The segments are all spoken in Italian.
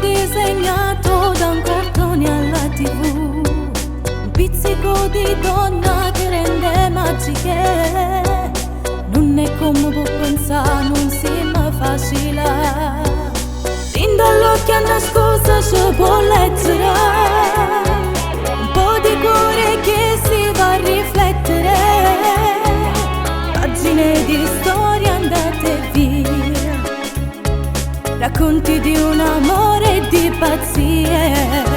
disegnato da un cartone alla TV, un pizzico di donna che rende magiche. Non è come può pensare, non sembra facile. Fin dall'occhio nascosta ci può leggere un po' di cuore che si va a riflettere, pagine di storie andate via, racconti di un amore e di pazzie.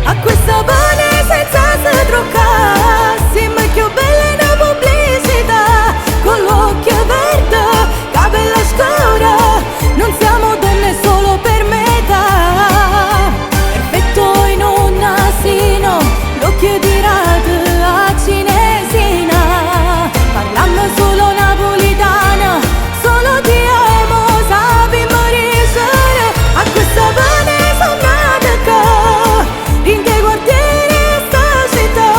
A questa pane senza se truccare, sembra più bella una pubblicità, con l'occhio verde, capelli scura, non siamo donne solo per metà. Perfetto in un asino, l'occhio tirato a cinesina, parlammo solo napolitana, solo ti amo, sappiamo riuscire. A questa pane sono nata qua, in che quartiere sta città,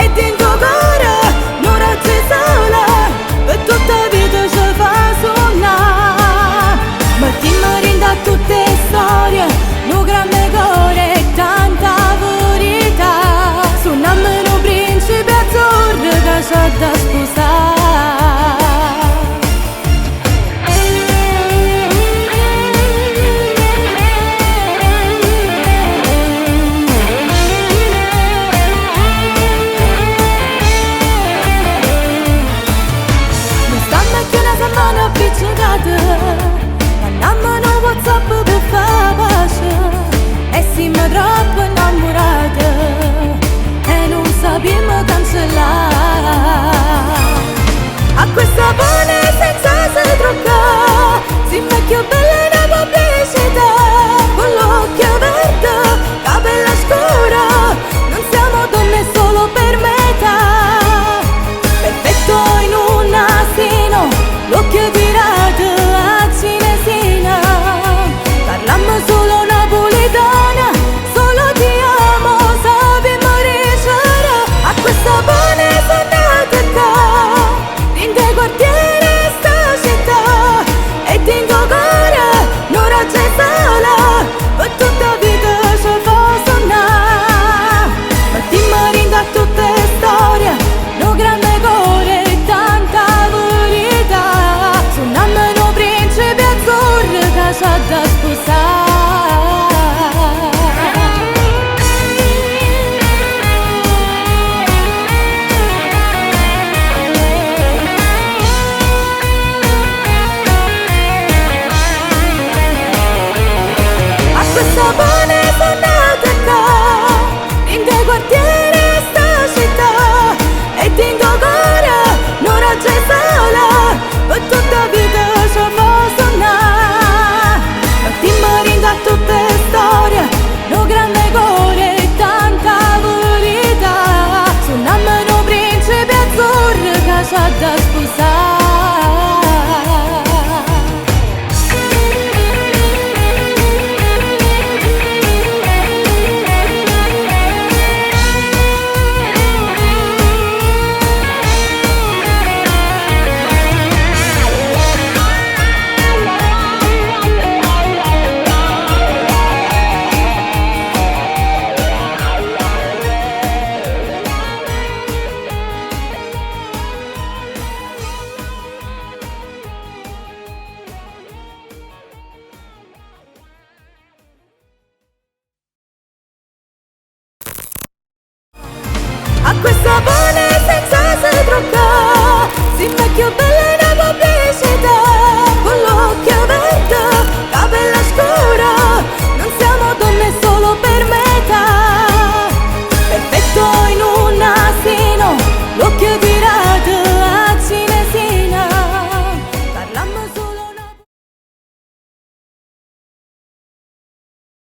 e dentro cuore non raggi sola, per tutta vita ci fa suonare. Ma ti marinda tutte storie, un grande cuore e tanta verità. Suonammo un principe azzurro che c'ha da sposare. Settimana appiccicata, mandammo un WhatsApp per fare pace, e siamo troppo innamorate e non sappiamo cancellare. A questa pane senza se truccare, sembra più bella una pubblicità, con l'occhio verde, capelli scura, non siamo donne solo per metà. Perfetto in un asino, l'occhio tirato a cinesina, parlammo solo napoletana, solo ti amo, sappiamo riuscire. A questa pane sono nata qua, in che quartiere sta città, e dentro cuore non raggi sola, per tutta vita ci fa suonare. Ma ti marinda tutte storie, un grande cuore e tanta verità. Suonammo un principe azzurro che c'ha da sposare. A questa pane sono nata qua, in che quartiere sta città, e dentro cuore non raggi sola, per tutta vita ci fa suonare. Ma ti marinda tutte storie, un grande cuore e tanta verità. Suonammo un principe azzurro che c'ha da sposare. A questa pane